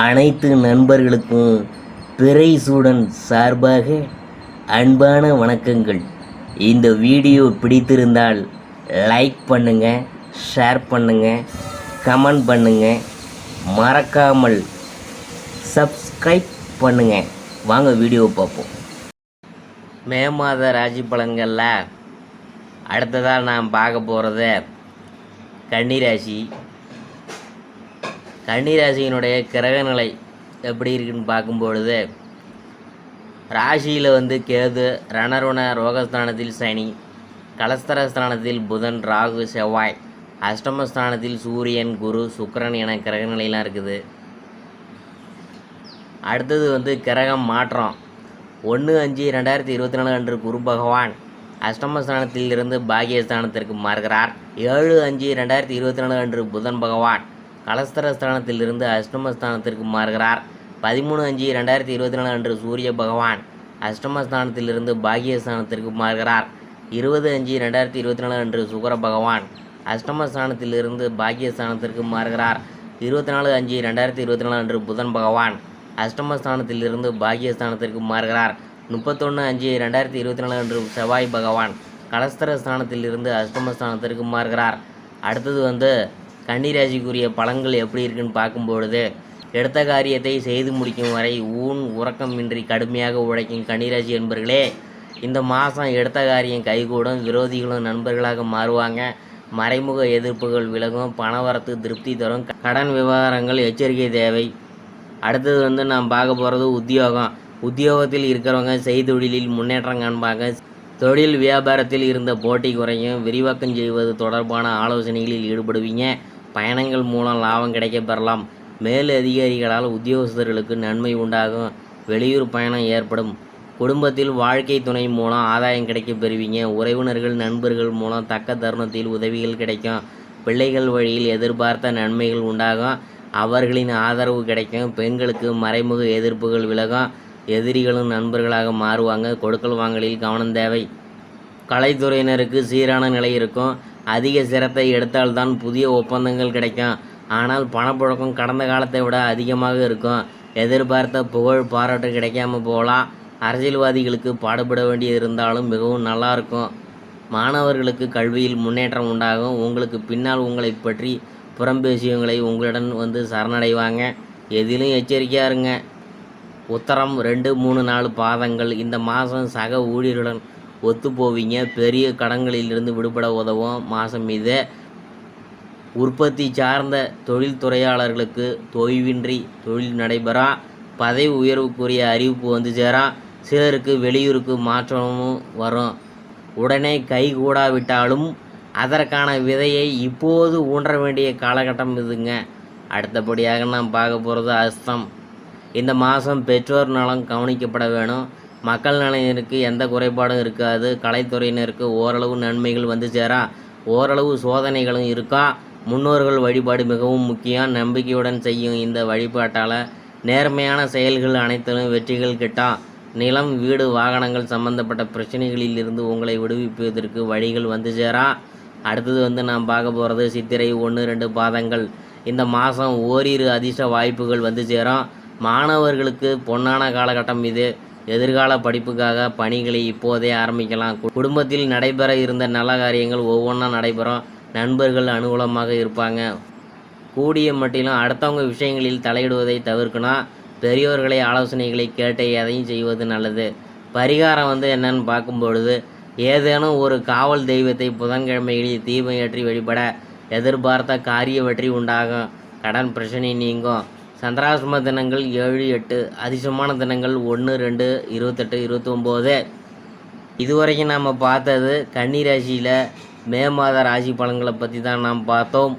அனைத்து நண்பர்களுக்கும் பிறைசூடன் சார்பாக அன்பான வணக்கங்கள். இந்த வீடியோ பிடித்திருந்தால் லைக் பண்ணுங்கள், ஷேர் பண்ணுங்கள், கமெண்ட் பண்ணுங்கள், மறக்காமல் சப்ஸ்கிரைப் பண்ணுங்கள். வாங்க வீடியோ பார்ப்போம். மே மாத ராசி பலன்களில் அடுத்ததாக நான் பார்க்க போகிறது கன்னிராசி. கன்னிராசியினுடைய கிரகநிலை எப்படி இருக்குன்னு பார்க்கும்பொழுது, ராசியில் கேது, ரணருண ரோகஸ்தானத்தில் சனி, கலஸ்தரஸ்தானத்தில் புதன், ராகு, செவ்வாய், அஷ்டமஸ்தானத்தில் சூரியன், குரு, சுக்கிரன் என கிரகநிலையெலாம் இருக்குது. அடுத்தது கிரகம் மாற்றம். 1/5/2024 அன்று குரு பகவான் அஷ்டமஸ்தானத்தில் இருந்து பாகியஸ்தானத்திற்கு மாறுகிறார். 7/5/2024 அன்று புதன் பகவான் கலஸ்தரஸ்தானத்திலிருந்து அஷ்டமஸ்தானத்திற்கு மாறுகிறார். 13/5/2024 அன்று சூரிய பகவான் அஷ்டமஸ்தானத்திலிருந்து பாகியஸ்தானத்திற்கு மாறுகிறார். 20/5/2024 அன்று சுக்கிர பகவான் அஷ்டமஸ்தானத்திலிருந்து பாகியஸ்தானத்திற்கு மாறுகிறார். 24/5/2024 அன்று புதன் பகவான் அஷ்டமஸ்தானத்திலிருந்து பாகியஸ்தானத்திற்கு மாறுகிறார். 31/5/2024 அன்று செவ்வாய் பகவான் கலஸ்தரஸ்தானத்திலிருந்து அஷ்டமஸ்தானத்திற்கு மாறுகிறார். அடுத்தது கன்னிராசிக்குரிய பலன்கள் எப்படி இருக்குன்னு பார்க்கும்பொழுது, எடுத்த காரியத்தை செய்து முடிக்கும் வரை உறக்கமின்றி கடுமையாக உழைக்கும் கன்னிராசி என்பர்களே, இந்த மாதம் எடுத்த காரியம் கைகூடும். விரோதிகளும் நண்பர்களாக மாறுவாங்க. மறைமுக எதிர்ப்புகள் விலகும். பணவரத்து திருப்தி தரும். கடன் விவகாரங்கள் எச்சரிக்கை தேவை. அடுத்தது நாம் பார்க்க போகிறது உத்தியோகம். உத்தியோகத்தில் இருக்கிறவங்க செய்தொழிலில் முன்னேற்றம் காண்பாங்க. தொழில் வியாபாரத்தில் இருந்த போட்டி குறையும். விரிவாக்கம் செய்வது தொடர்பான ஆலோசனைகளில் ஈடுபடுவீங்க. பயணங்கள் மூலம் லாபம் கிடைக்க பெறலாம். மேல் அதிகாரிகளால் உத்தியோகஸ்தர்களுக்கு நன்மை உண்டாகும். வெளியூர் பயணம் ஏற்படும். குடும்பத்தில் வாழ்க்கை துணை மூலம் ஆதாயம் கிடைக்க பெறுவீங்க. உறவினர்கள் நண்பர்கள் மூலம் தக்க தருணத்தில் உதவிகள் கிடைக்கும். பிள்ளைகள் வழியில் எதிர்பார்த்த நன்மைகள் உண்டாகும். அவர்களின் ஆதரவு கிடைக்கும். பெண்களுக்கு மறைமுக எதிர்ப்புகள் விலகும். எதிரிகளும் நண்பர்களாக மாறுவாங்க. கொடுக்கல் வாங்கலில் கவனம் தேவை. கலைத்துறையினருக்கு சீரான நிலை இருக்கும். அதிக சிரத்தை எடுத்தால்தான் புதிய ஒப்பந்தங்கள் கிடைக்கும். ஆனால் பணப்புழக்கம் கடந்த காலத்தை விட அதிகமாக இருக்கும். எதிர்பார்த்த புகழ் பாராட்டு கிடைக்காம போகலாம். அரசியல்வாதிகளுக்கு பாடுபட வேண்டியது இருந்தாலும் மிகவும் நல்லா இருக்கும். மாணவர்களுக்கு கல்வியில் முன்னேற்றம் உண்டாகும். உங்களுக்கு பின்னால் உங்களை பற்றி புறம்பேசியவங்களை உங்களுடன் சரணடைவாங்க. எதிலும் எச்சரிக்கையாக இருங்க. உத்தரம் 2, 3, 4 பாதங்கள். இந்த மாதம் சக ஊழியர்களுடன் ஒத்து போவீங்க. பெரிய கடன்களிலிருந்து விடுபட உதவும் மாதம் இது. உற்பத்தி சார்ந்த தொழில்துறையாளர்களுக்கு தொய்வின்றி தொழில் நடைபெறா. பதவி உயர்வுக்குரிய அறிவிப்பு சேரா. சிலருக்கு வெளியூருக்கு மாற்றமும் வரும். உடனே கைகூடாவிட்டாலும் அதற்கான விதையை இப்போது ஊன்ற வேண்டிய காலகட்டம் இதுங்க. அடுத்தபடியாக நாம் பார்க்க போகிறது அஸ்தம். இந்த மாதம் பெற்றோர் நலம் கவனிக்கப்பட வேணும். மக்கள் நலனிற்கு எந்த குறைபாடும் இருக்காது. கலைத்துறையினருக்கு ஓரளவு நன்மைகள் சேரா. ஓரளவு சோதனைகளும் இருக்கா. முன்னோர்கள் வழிபாடு மிகவும் முக்கியம். நம்பிக்கையுடன் செய்யும் இந்த வழிபாட்டால் நேர்மையான செயல்கள் அனைத்திலும் வெற்றிகள் கிட்டாம். நிலம், வீடு, வாகனங்கள் சம்பந்தப்பட்ட பிரச்சனைகளில் இருந்து உங்களை விடுவிப்பதற்கு வழிகள் சேரா. அடுத்தது நாம் பார்க்க போகிறது சித்திரை 1, 2 பாதங்கள். இந்த மாதம் ஓரிரு அதிர்ஷ்ட வாய்ப்புகள் சேரும். மாணவர்களுக்கு பொன்னான காலகட்டம் இது. எதிர்கால படிப்புக்காக பணிகளை இப்போதே ஆரம்பிக்கலாம். குடும்பத்தில் நடைபெற இருந்த நல்ல காரியங்கள் ஒவ்வொன்றா நடைபெறும். நண்பர்கள் அனுகூலமாக இருப்பாங்க. கூடிய மட்டிலும் அடுத்தவங்க விஷயங்களில் தலையிடுவதை தவிர்க்கணும். பெரியோர்களை ஆலோசனைகளை கேட்டு எதையும் செய்வது நல்லது. பரிகாரம் என்னன்னு பார்க்கும்பொழுது, ஏதேனும் ஒரு காவல் தெய்வத்தை புதன்கிழமைகளில் தீபம் ஏற்றி வழிபட எதிர்பார்த்த காரிய வெற்றி உண்டாகும். கடன் பிரச்சனை நீங்கும். சந்திராசிரம தினங்கள் 7, 8. அதிர்ஷ்டமான தினங்கள் 1, 2, 28, 29. இதுவரைக்கும் நாம் பார்த்தது கன்னி ராசியில் மே மாத ராசி பலன்களை பற்றி தான் நாம் பார்த்தோம்.